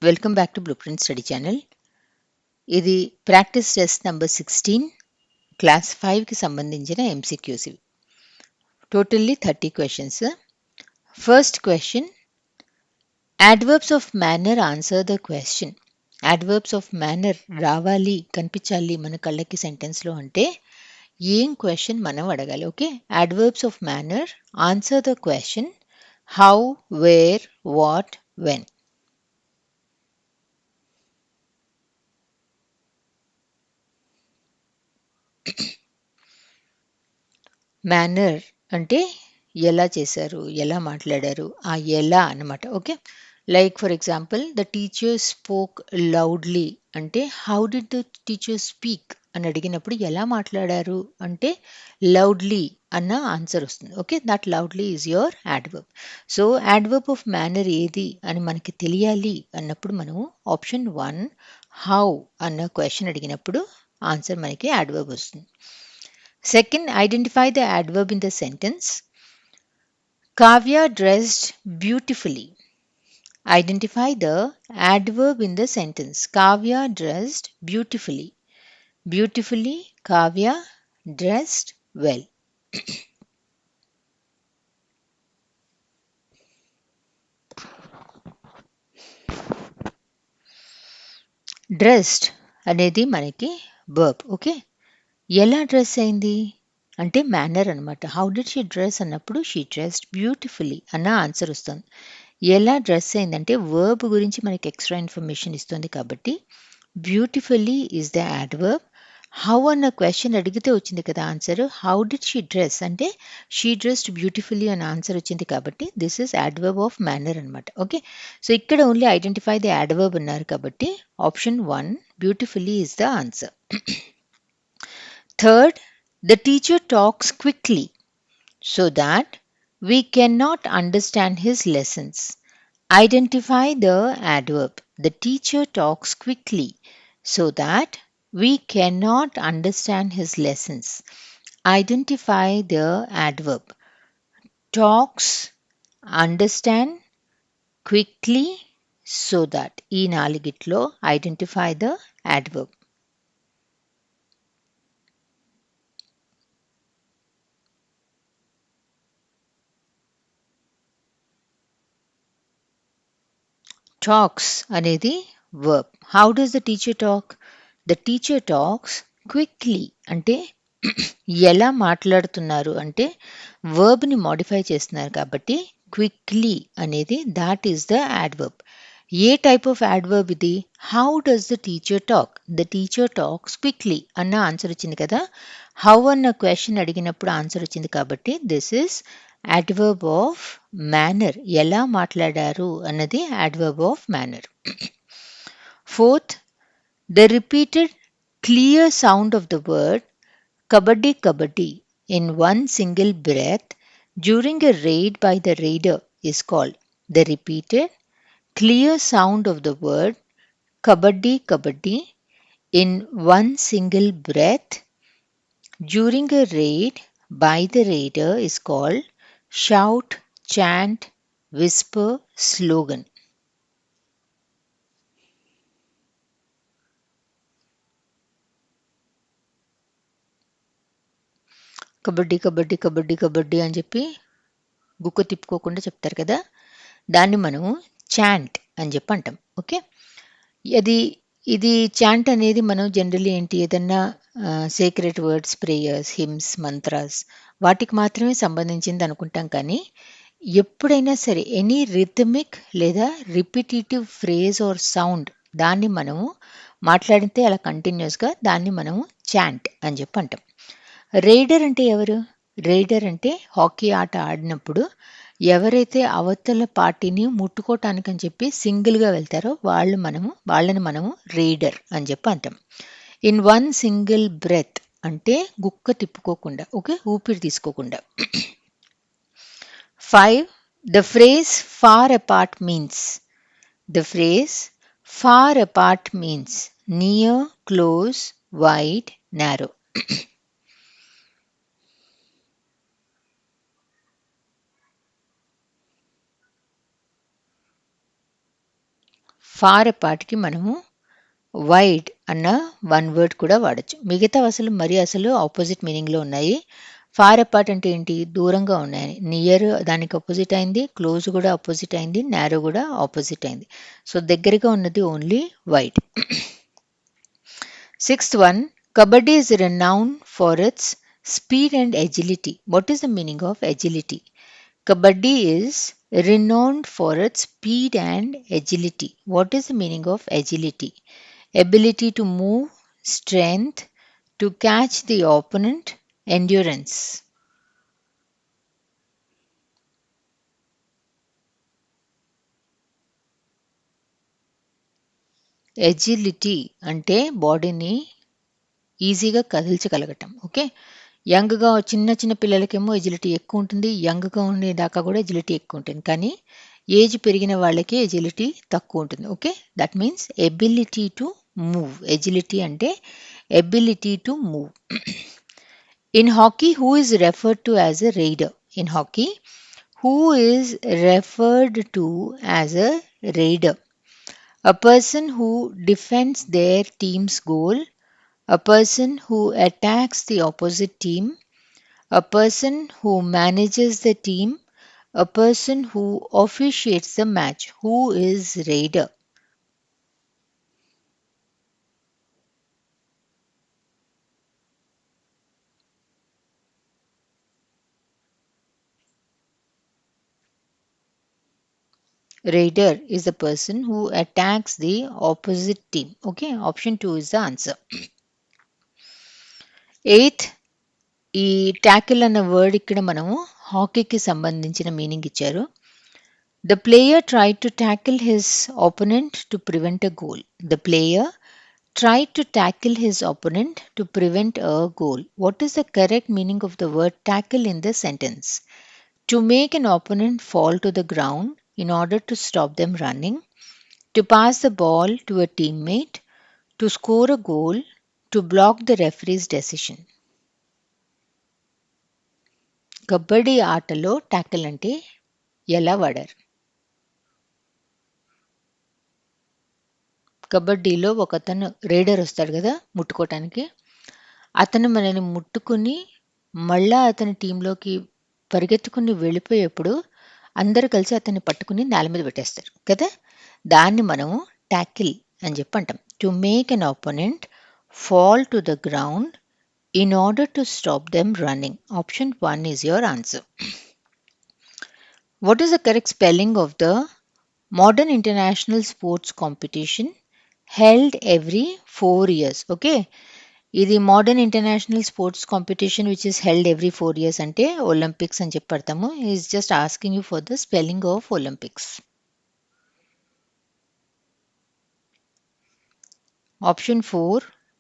Welcome back to blueprint study channel. ఇది practice test number 16 class 5కి సంబంధించిన MCQs. ఇవి totally 30 questions. First question, adverbs of manner answer the question. Adverbs of manner రావాలి, కనిపించాలి మన కళ్ళకి సెంటెన్స్లో అంటే ఏం క్వశ్చన్ మనం అడగాలి? Okay, adverbs of manner answer the question how, where, what, when. Manner అంటే ఎలా చేశారు, ఎలా మాట్లాడారు, ఆ ఎలా అన్నమాట. Okay, like for example the teacher spoke loudly అంటే how did the teacher speak అని అడిగినప్పుడు ఎలా మాట్లాడారు అంటే లౌడ్లీ అన్న ఆన్సర్ వస్తుంది. Okay, that loudly is your adverb. So adverb of manner ఏది అని మనకి తెలియాలి అన్నప్పుడు మనము ఆప్షన్ 1 హౌ అన్న క్వశ్చన్ అడిగినప్పుడు ఆన్సర్ మనకి యాడ్వర్బ్ వస్తుంది. Second, identify the adverb in the sentence. Kavya dressed beautifully. Identify the adverb in the sentence. Kavya dressed beautifully. Beautifully, Kavya dressed well. Dressed అనేది మనకి verb. ఓకే, ఎలా dress అయింది అంటే manner అనమాట. How did she dress అన్నప్పుడు she dressed beautifully అన్న answer వస్తుంది. ఎలా డ్రెస్ అయిందంటే వర్బ్ గురించి మనకి ఎక్స్ట్రా ఇన్ఫర్మేషన్ ఇస్తుంది కాబట్టి beautifully is the adverb. How అన్న క్వశ్చన్ అడిగితే వచ్చింది కదా answer. How did she dress అంటే షీ డ్రెస్డ్ బ్యూటిఫుల్లీ అన్న ఆన్సర్ వచ్చింది కాబట్టి this is adverb of manner అనమాట. ఓకే, సో ఇక్కడ ఓన్లీ ఐడెంటిఫై ద యాడ్వర్బ్ అన్నారు కాబట్టి option 1 beautifully is the answer. Third, the teacher talks quickly so that we cannot understand his lessons. Identify the adverb. The teacher talks quickly so that we cannot understand his lessons. Identify the adverb. Talks, understand, quickly, so that. ఈ నాలుగిట్లో identify the adverb. Talks అనేది verb. How does the teacher talk? The teacher talks quickly అంటే ఎలా మాట్లాడుతున్నారు అంటే వర్బ్ని modify చేస్తున్నారు కాబట్టి quickly అనేది that is the adverb. ఏ టైప్ ఆఫ్ యాడ్వర్బ్ ఇది? How does the teacher talk? The teacher talks quickly అన్న ఆన్సర్ వచ్చింది కదా. హౌ అన్న క్వశ్చన్ అడిగినప్పుడు ఆన్సర్ వచ్చింది కాబట్టి this is adverb of manner. ఎలా మాట్లాడారు అన్నది adverb of manner. Fourth, the repeated clear sound of the word kabaddi kabaddi in one single breath during a raid by the raider is called. The repeated clear sound of the word kabaddi kabaddi in one single breath during a raid by the raider is called shout, chant, whisper, slogan. Kabaddi kabaddi kabaddi kabaddi అని చెప్పి గుక్క తిప్పుకోకుండా చెప్తారు కదా, దాన్ని మనము chant అని చెప్పి అంటాం. ఓకే, ఇది చాంట్ అనేది మనం జనరల్లీ ఏంటి ఏదన్నా secret words, prayers, hymns, mantras వాటికి మాత్రమే సంబంధించింది అనుకుంటాం. కానీ ఎప్పుడైనా సరే ఎనీ రిథమిక్ లేదా రిపిటేటివ్ ఫ్రేజ్ ఆర్ సౌండ్ దాన్ని మనము మాట్లాడితే అలా కంటిన్యూస్గా దాన్ని మనము చాంట్ అని చెప్పి అంటాం. రైడర్ అంటే ఎవరు? రైడర్ అంటే హాకీ ఆట ఆడినప్పుడు ఎవరైతే అవతల పార్టీని ముట్టుకోవటానికని చెప్పి సింగిల్గా వెళ్తారో వాళ్ళని మనము రైడర్ అని చెప్పి అంటాం. ఇన్ వన్ సింగిల్ బ్రెత్ అంటే గుక్క తిప్పుకోకుండా, ఓకే, ఊపిరి తీసుకోకుండా. 5, the phrase far apart means. The phrase far apart means near, close, wide, narrow. Far అపార్ట్కి మనము వైడ్ అన్న వన్ వర్డ్ కూడా వాడచ్చు. మిగతా అసలు ఆపోజిట్ మీనింగ్లో ఉన్నాయి. ఫార్ అపార్ట్ అంటే ఏంటి, దూరంగా ఉన్నాయని. నియర్ దానికి ఆపోజిట్ అయింది, క్లోజ్ కూడా ఆపోజిట్ అయింది, నారో కూడా ఆపోజిట్ అయింది. సో దగ్గరగా ఉన్నది only wide. Sixth one, Kabaddi is renowned for its speed and agility. What is the meaning of agility? Kabaddi is renowned for its speed and agility. What is the meaning of agility? Ability to move, strength, to catch the opponent, endurance. Agility అంటే బాడీని ఈజీగా కదిల్చగలగటం. Okay, యంగ్గా చిన్న చిన్న పిల్లలకేమో agility ఎక్కువ ఉంటుంది, యంగ్గా ఉండేదాకా కూడా ఎజిలిటీ ఎక్కువ ఉంటుంది. కానీ ఏజ్ పెరిగిన వాళ్ళకి ఎజిలిటీ తక్కువ ఉంటుంది. Okay, that means ability to move. Agility అంటే ability to move. In hockey who is referred to as a rider? In hockey who is referred to as a raider? A person who defends their team's goal, a person who attacks the opposite team, a person who manages the team, a person who officiates the match. Who is raider? Raider is the person who attacks the opposite team. Okay, option 2 is the answer. Eighth, ఈ tackle అన్న word ఇక్కడ మనము హాకీకి సంబంధించిన meaning ఇచ్చారు. The player tried to tackle his opponent to prevent a goal. The player tried to tackle his opponent to prevent a goal. What is the correct meaning of the word tackle in the sentence? To make an opponent fall to the ground in order to stop them running, to pass the ball to a teammate, to score a goal, to block the referee's decision. Kabaddi ఆటలో tackle అంటే ఎలా వాడారు? కబడ్డీలో ఒకతను rider వస్తాడు కదా ముట్టుకోవటానికి, అతను మనల్ని ముట్టుకుని మళ్ళా అతని టీంలోకి పరిగెత్తుకుని వెళ్ళిపోయేప్పుడు అందరూ కలిసి అతన్ని పట్టుకుని నేల మీద పెట్టేస్తారు కదా, దాన్ని మనము టాకిల్ అని చెప్పి అంటాం. To make an opponent fall to the ground in order to stop them running. Option 1 is your answer. What is the correct spelling of the modern international sports competition held every 4 years? Okay, ఇది modern international sports competition which is held every 4 years అంటే Olympics అని చెప్పడతాము. Is just asking you for the spelling of Olympics. Option 4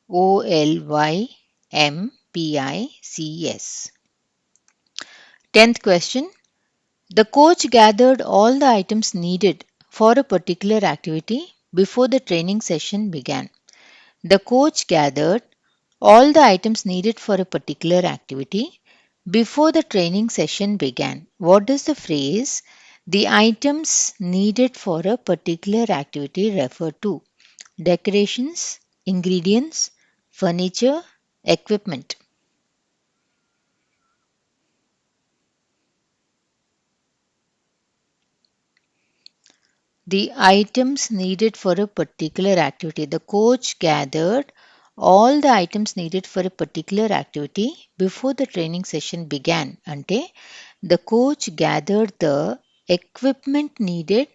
OLYMPICS. 10th question. The coach gathered all the items needed for a particular activity before the training session began. The coach gathered all the items needed for a particular activity before the training session began. What does the phrase "the items needed for a particular activity" refer to? Decorations, ingredients, furniture, equipment. The items needed for a particular activity. The coach gathered all the items needed for a particular activity before the training session began. Ante, the coach gathered the equipment needed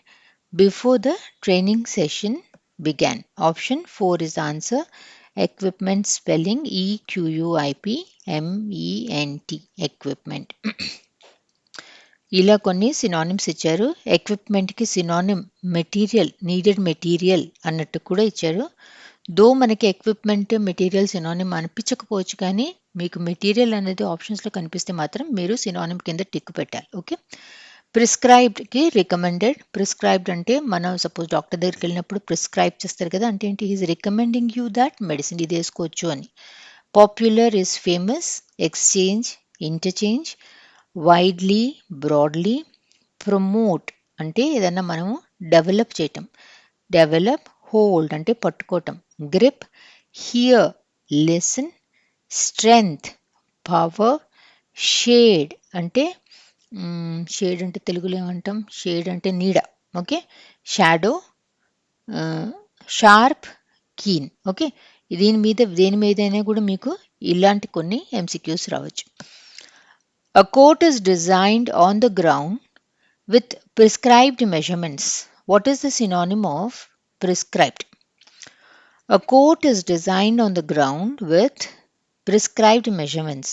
before the training session began. Option 4 is the answer. Equipment spelling EQUIPMENT. Equipment. ఇలా కొన్ని synonyms ఇచ్చారు. ఎక్విప్మెంట్కి synonym material, needed material అన్నట్టు కూడా ఇచ్చారు. దో మనకి equipment material synonym అనిపించకపోవచ్చు, కానీ మీకు material అనేది ఆప్షన్స్లో కనిపిస్తే మాత్రం మీరు సినానిమ్ కింద టిక్ పెట్టాలి. Okay, ప్రిస్క్రైబ్డ్కి recommended. ప్రిస్క్రైబ్డ్ అంటే మనం సపోజ్ డాక్టర్ దగ్గరికి వెళ్ళినప్పుడు ప్రిస్క్రైబ్ చేస్తారు కదా, అంటే ఏంటి, is recommending you that medicine ఇది వేసుకోవచ్చు అని. Popular is famous, exchange, interchange, widely, broadly. Promote అంటే ఏదన్నా మనము డెవలప్ చేయటం, డెవలప్, హోల్డ్ అంటే పట్టుకోవటం, grip, hear listen, strength power, shade అంటే షేడ్ అంటే తెలుగులో ఏమంటాం, షేడ్ అంటే నీడ, okay, shadow, sharp, keen, okay. దేని మీదైనా కూడా మీకు ఇలాంటి కొన్ని ఎంసీక్యూస్ రావచ్చు. A court is designed on the ground with prescribed measurements. What is the synonym of prescribed? A court is designed on the ground with prescribed measurements.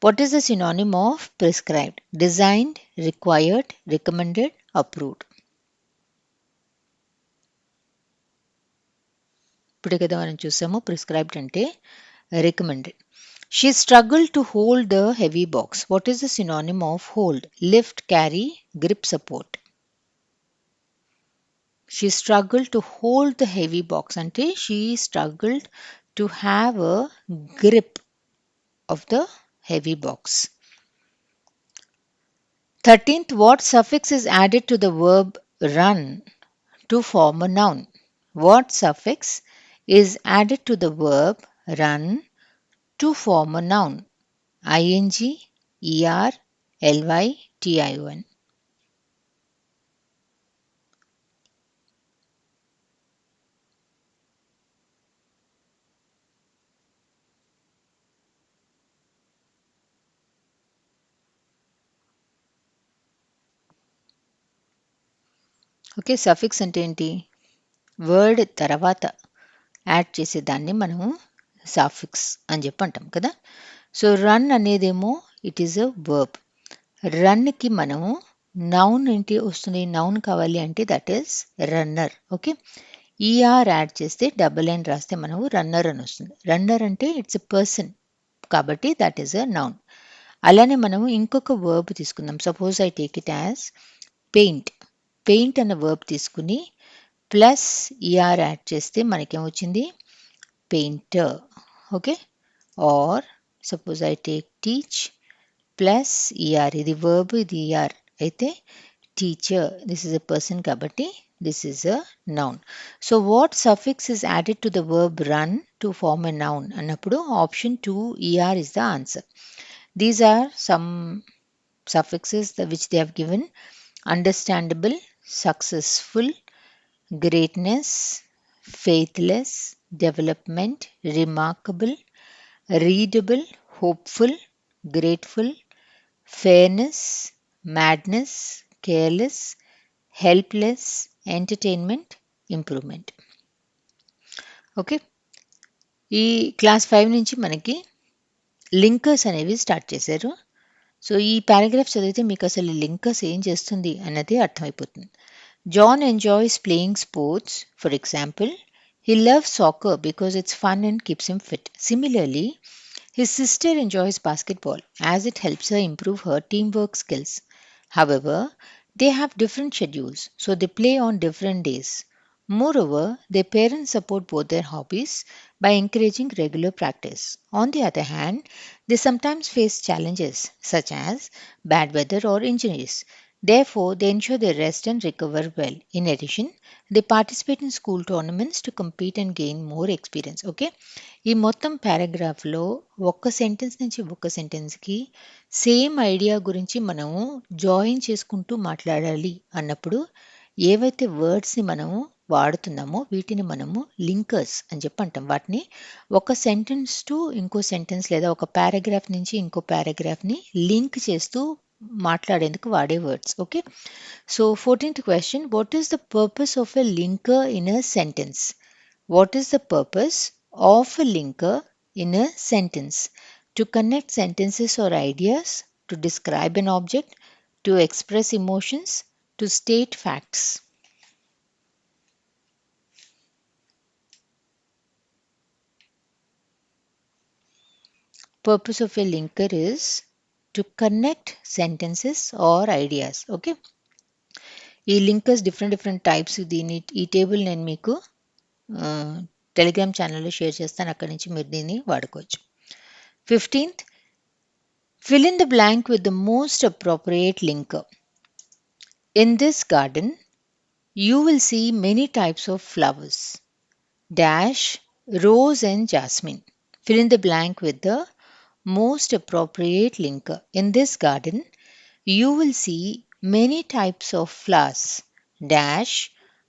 What is the synonym of prescribed? Designed, required, recommended, approved. ఇప్పుడే కదా మనం చూసాము prescribed అంటే recommended. She struggled to hold the heavy box. What is the synonym of hold? Lift, carry, grip, support. She struggled to hold the heavy box అంటే she struggled to have a grip of the heavy box. 13th, what suffix is added to the verb run to form a noun? What suffix is added to the verb run to form a noun? ing, er, ly, tion. Okay, suffix అంటే ఏంటి? Word తర్వాత add చేసేదాన్ని మనము suffix అని చెప్పి అంటాం కదా. So run అనేదేమో ఇట్ ఈస్ అ వర్బ్. రన్కి మనము నౌన్ ఏంటి వస్తుంది? నౌన్ కావాలి అంటే that is runner. Okay, ER add చేస్తే డబుల్ ఎన్ రాస్తే మనము రన్నర్ అని వస్తుంది. రన్నర్ అంటే ఇట్స్ ఎ పర్సన్ కాబట్టి దట్ ఈస్ అ నౌన్. అలానే మనము ఇంకొక వర్బ్ తీసుకుందాం. Suppose I take it as paint. Paint అనే వర్బ్ తీసుకుని ప్లస్ ఈఆర్ యాడ్ చేస్తే మనకేమొచ్చింది? Painter. Okay, or suppose I take teach plus ER, ఇది వర్బ్ ఇది ఈఆర్ అయితే teacher, this is a person కాబట్టి this is a noun. So what suffix is added to the verb run to form a noun? అన్నప్పుడు option 2 er is the answer. These are some suffixes which they have given: understandable, successful, greatness, faithless, development, remarkable, readable, hopeful, grateful, fairness, madness, careless, helpless, entertainment, improvement. Okay, ఈ class 5 నుంచి మనకి linkers అనేవి start చేశారు. So ఈ paragraph చదివితే మీకు అసలు linkers ఏం చేస్తుంది అన్నది అర్థమైపోతుంది. John enjoys playing sports. For example, he loves soccer because it's fun and keeps him fit. Similarly, his sister enjoys basketball as it helps her improve her teamwork skills. However, they have different schedules, so they play on different days. Moreover, their parents support both their hobbies by encouraging regular practice. On the other hand, they sometimes face challenges such as bad weather or injuries. Therefore, they ensure they rest and recover well. In addition, they participate in school tournaments to compete and gain more experience. Okay? ఈ మొత్తం పారాగ్రాఫ్లో ఒక్క sentence నుంచి ఒక్క సెంటెన్స్కి same idea గురించి మనము join చేసుకుంటూ మాట్లాడాలి అన్నప్పుడు ఏవైతే వర్డ్స్ని మనము వాడుతున్నామో వీటిని మనము లింకర్స్ అని చెప్పి అంటాం. వాటిని ఒక సెంటెన్స్ టు ఇంకో సెంటెన్స్ లేదా ఒక పారాగ్రాఫ్ నుంచి ఇంకో పారాగ్రాఫ్ని లింక్ చేస్తూ మాట్లాడేందుకు వాడే words. Okay, so 14th question, what is the purpose of a linker in a sentence? What is the purpose of a linker in a sentence? To connect sentences or ideas, to describe an object, to express emotions, to state facts. Purpose of a linker is to connect sentences or ideas. Okay, ఈ linkers different types. ఈ table నేను మీకు Telegram ఛానల్లో share చేస్తాను, అక్కడి నుంచి మీరు దీన్ని వాడుకోవచ్చు. 15th, fill in the blank with the most appropriate linker. In this garden, You will see many types of flowers. Dash, rose and jasmine. Fill in the blank with the most appropriate linker. In this garden, you will see many types of flowers. Dash,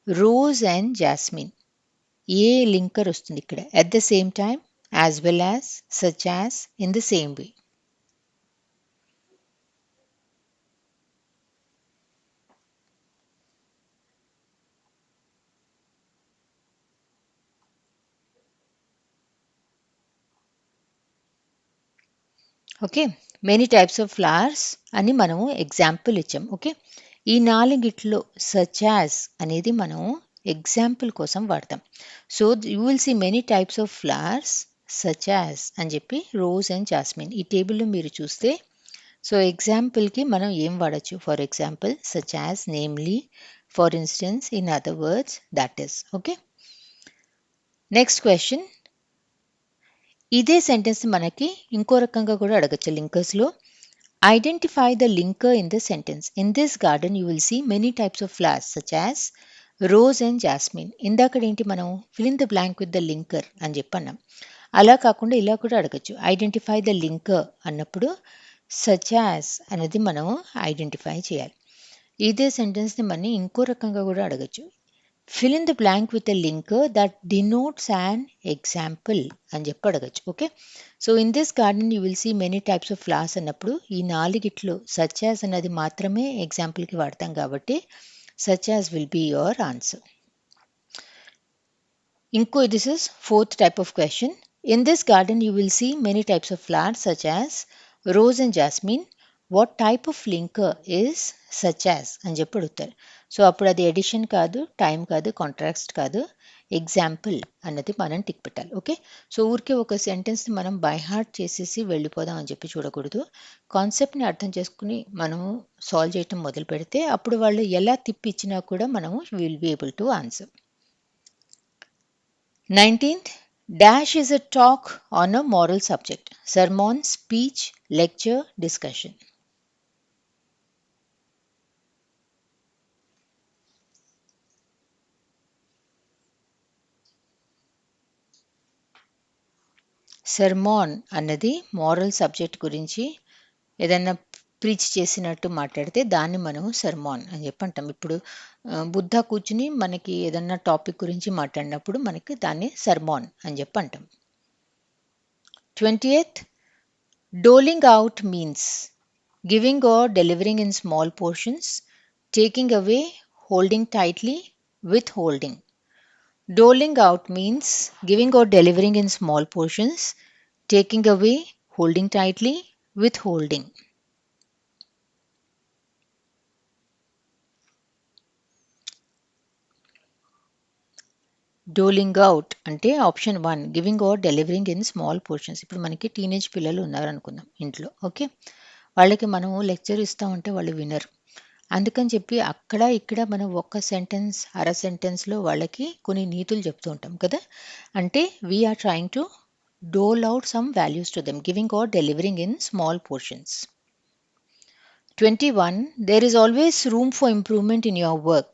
rose and jasmine. ఏ linker వస్తుంది ఇక్కడ at the same time as well as such as in the same way. Okay many types of flowers అని మనము example ఇచ్చాం okay ఈ నాలుగిట్లో such as అనేది మనం example కోసం వాడతాం so you will see many types of flowers such as అని చెప్పి రోజ్ అండ్ జాస్మిన్ ఈ టేబుల్లో మీరు చూస్తే సో ఎగ్జాంపుల్కి మనం ఏం వాడచ్చు for example such as namely for instance in other words that is okay next question ఇదే సెంటెన్స్ మనకి ఇంకో రకంగా కూడా అడగచ్చు లింకర్స్లో identify the linker in the sentence in this garden you will see many types of flowers such as rose and jasmine ఇందాక ఏంటి మనం fill in the blank with the linker అని చెప్పి అన్నాం అలా కాకుండా ఇలా కూడా అడగచ్చు ఐడెంటిఫై ద లింకర్ అన్నప్పుడు సచ్ యాజ్ అనేది మనం ఐడెంటిఫై చేయాలి ఇదే సెంటెన్స్ని మనం ఇంకో రకంగా కూడా అడగచ్చు fill in the blank with a linker that denotes an example అని చెప్పి అడగచ్చు okay so in this garden you will see many types of flowers అన్నప్పుడు ఈ నాలుగిట్లో సచ్ యాజ్ అన్నది మాత్రమే ఎగ్జాంపుల్కి వాడతాం కాబట్టి such as will be your answer ఇంకో this is fourth type of question in this garden you will see many types of flowers such as rose and jasmine what type of linker is such as అని చెప్పి అడుగుతారు so అప్పుడు అది edition కాదు time కాదు contract కాదు example అన్నది మనం టిక్ పెట్టాలి ఓకే సో ఊరికే ఒక సెంటెన్స్ని మనం బై హార్ట్ చేసేసి వెళ్ళిపోదాం అని చెప్పి చూడకూడదు కాన్సెప్ట్ని అర్థం చేసుకుని మనము సాల్వ్ చేయటం మొదలు పెడితే అప్పుడు వాళ్ళు ఎలా తిప్పి ఇచ్చినా కూడా మనము will be able to answer 19th dash is a talk on a moral subject sermon speech lecture discussion సెర్మాన్ అన్నది మోరల్ సబ్జెక్ట్ గురించి ఏదైనా ప్రీచ్ చేసినట్టు మాట్లాడితే దాన్ని మనం సెర్మాన్ అని చెప్పి అంటాం ఇప్పుడు బుద్ధ కూర్చుని మనకి ఏదన్నా టాపిక్ గురించి మాట్లాడినప్పుడు మనకి దాన్ని సెర్మాన్ అని చెప్పి అంటాం 20th doling out means giving or delivering in small portions taking away holding tightly withholding doling out means giving or delivering in small portions, taking away, holding tightly, withholding. Doling out అంటే option 1 giving or delivering in small portions ఇప్పుడు మనకి teenage పిల్లలు ఉన్నారు అనుకుందాం ఇంట్లో okay వాళ్ళకి మనం lecture ఇస్తామంటే వాళ్ళు వినరు అందుకని చెప్పి అక్కడ ఇక్కడ మనం ఒక్క సెంటెన్స్ అర సెంటెన్స్లో వాళ్ళకి కొన్ని నీతులు చెప్తూ ఉంటాం కదా అంటే we are trying to dole out some values to them, giving or delivering in small portions. 21. There is always room for improvement in your work.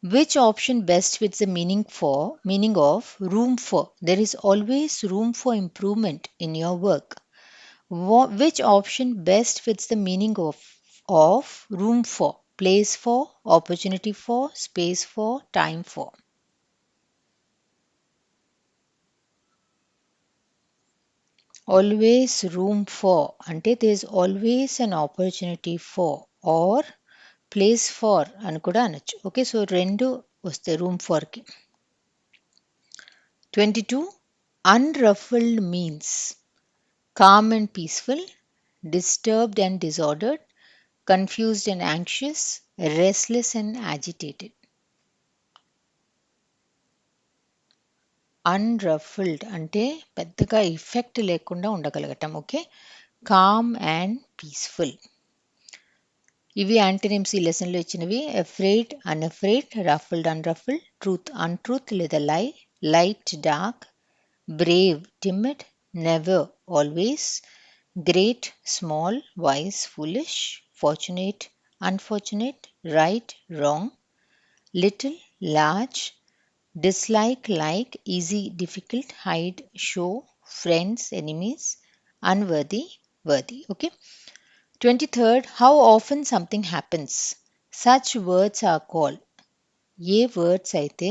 Which option best fits the meaning of room for? There is always room for improvement in your work. Which option best fits the meaning of room for? Place for, opportunity for, space for, time for. Always room for అంటే there is always an opportunity for or place for అని కూడా అనొచ్చు okay so రెండు వస్తాయి room ఫార్కి 22 unruffled means calm and peaceful disturbed and disordered confused and anxious restless and agitated unruffled అంటే పెద్దగా effect లేకుండా ఉండగలగటం ఓకే కామ్ అండ్ పీస్ఫుల్ ఇవి యాంటనిమ్స్ ఈ లెసన్లో ఇచ్చినవి afraid unafraid ruffled unruffled truth untruth లేదా lie light dark brave timid never always great small wise foolish fortunate unfortunate right wrong little, large, dislike, like, easy, difficult, hide, show, friends, enemies, unworthy, worthy. Okay. 23rd, how often something happens. Such words are called. ఏ words అయితే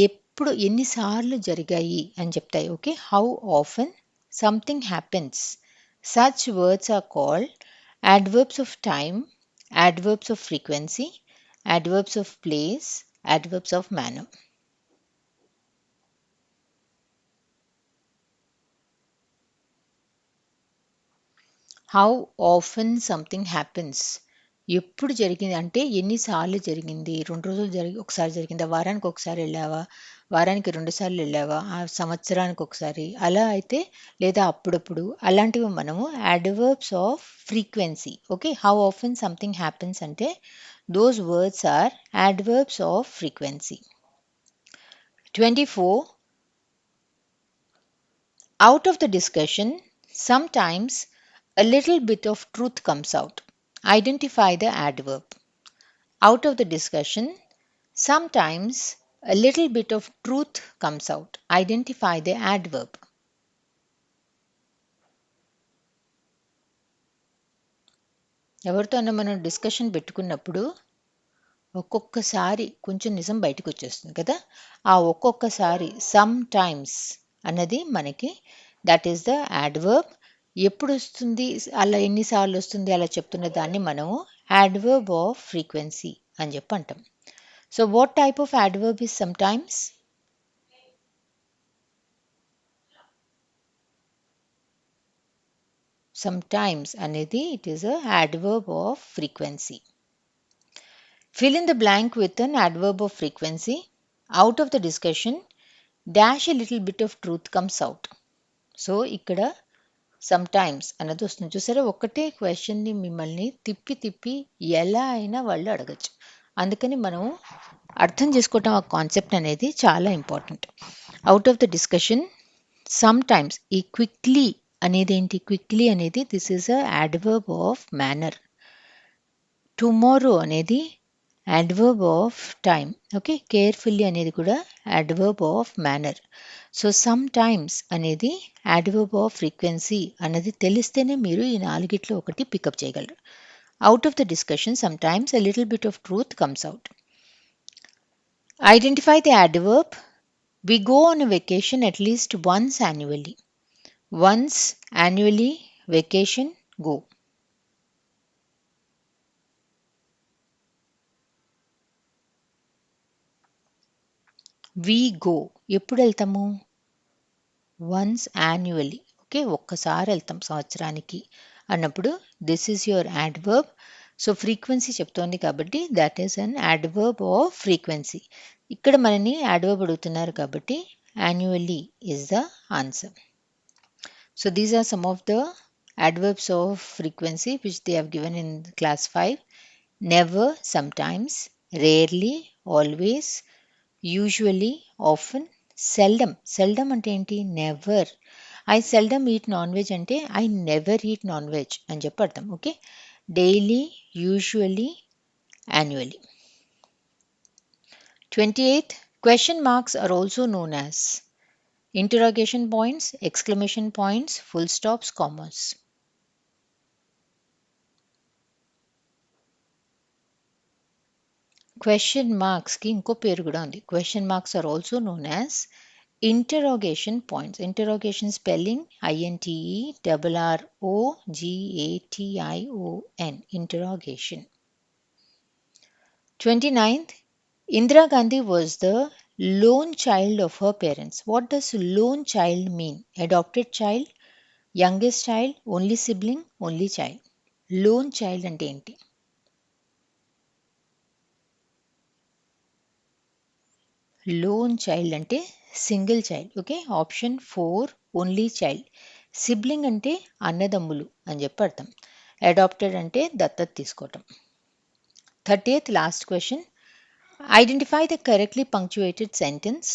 ఎప్పుడు ఎన్నిసార్లు జరిగాయి అని చెప్తాయి. Okay. How often something happens. Such words are called adverbs of time, adverbs of frequency, adverbs of place, adverbs of manner. How often something happens. ఎప్పుడు జరిగింది అంటే ఎన్నిసార్లు జరిగింది. 2 రోజులు ఒకసారి జరిగిందా, వారానికి ఒకసారి వెళ్ళావా, వారానికి 2 సార్లు వెళ్ళావా, ఆ సంవత్సరానికి ఒకసారి అలా అయితే, లేదా అప్పుడప్పుడు, అలాంటివి మనము adverbs of frequency. Okay. How often something happens అంటే those words are adverbs of frequency. 24, out of the discussion, sometimes a little bit of truth comes out. Identify the adverb. Out of the discussion, sometimes a little bit of truth comes out. Identify the adverb. ఎవరితో అన్న మనం discussion పెట్టుకున్నప్పుడు ఒక్కొక్కసారి కొంచెం నిజం బయటకు వచ్చేస్తుంది కదా. ఆ ఒక్కొక్కసారి సమ్ టైమ్స్ అన్నది మనకి దట్ ఈస్ ద యాడ్వర్బ్. ఎప్పుడు వస్తుంది, అలా ఎన్నిసార్లు వస్తుంది అలా చెప్తున్న దాన్ని మనము యాడ్వర్బ్ ఆఫ్ ఫ్రీక్వెన్సీ అని చెప్పి అంటాం. So what type of adverb is sometimes? Sometimes అనేది it is a adverb of frequency. Fill in the blank with an adverb of frequency. Out of the discussion, dash a little bit of truth comes out. So ఇక్కడ some times అన్నది వస్తుంది చూసారా. ఒక్కటే క్వశ్చన్ని మిమ్మల్ని తిప్పి తిప్పి ఎలా అయినా వాళ్ళు అడగచ్చు. అందుకని మనం అర్థం చేసుకోవటం ఆ కాన్సెప్ట్ అనేది చాలా important. Out of the discussion, some times, ఈ క్విక్లీ అనేది ఏంటి? క్విక్లీ అనేది this is a adverb of manner. Tomorrow అనేది adverb of time. Okay. Carefully అనేది కూడా adverb of manner. So some times అనేది adverb of frequency అన్నది తెలిస్తేనే మీరు ఈ నాలుగిట్లో ఒకటి పికప్ చేయగలరు. Out of the discussion some times a little bit of truth comes out. Identify the adverb. We go on a vacation at least once annually. Once annually, vacation, go. We go ఎప్పుడు వెళ్తాము? Once annually. Okay. ఒక్కసారి వెళ్తాం సంవత్సరానికి అన్నప్పుడు this is your adverb. So frequency చెప్తోంది కాబట్టి that is an adverb of frequency. ఇక్కడ మనని యాడ్వర్బ్ అడుగుతున్నారు కాబట్టి annually is the answer. So these are some of the adverbs of frequency which they have given in class 5. Never, sometimes, rarely, always, usually, often, seldom. Seldom అంటే ఏంటి? Never. I seldom eat non veg అంటే I never eat non veg అని చెప్పి అర్థం. Okay. Daily, usually, annually. 28th, question marks are also known as interrogation points, exclamation points, full stops, commas. Question మార్క్స్కి ఇంకో పేరు కూడా ఉంది. Question marks are also known as interrogation points. Interrogation spelling INTERROGATION. Interrogation. 29th, Indira Gandhi was the lone child of her parents. What does lone child mean? Adopted child, youngest child, only sibling, only child. Lone child అంటే ఏంటి? Loan child అంటే single child. Okay. Option 4 only child. Sibling అంటే అన్నదమ్ములు అని చెప్పి అర్థం. Adapted అంటే దత్తత తీసుకోవటం. 30th last question. Identify the correctly పంక్చుయేటెడ్ sentence.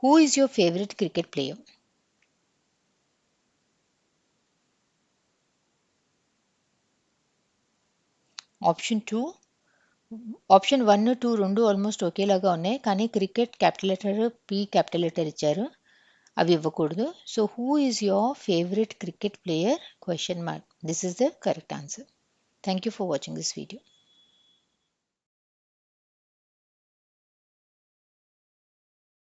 Who is your favourite cricket player? Option 2 option 1, 2 రెండు ఆల్మోస్ట్ ఒకేలాగా ఉన్నాయి. కానీ cricket capital letter P capital letter ఇచ్చారు. అవి ఇవ్వకూడదు. So who is your favourite cricket player? Question mark. This is the correct answer. Thank you for watching this video.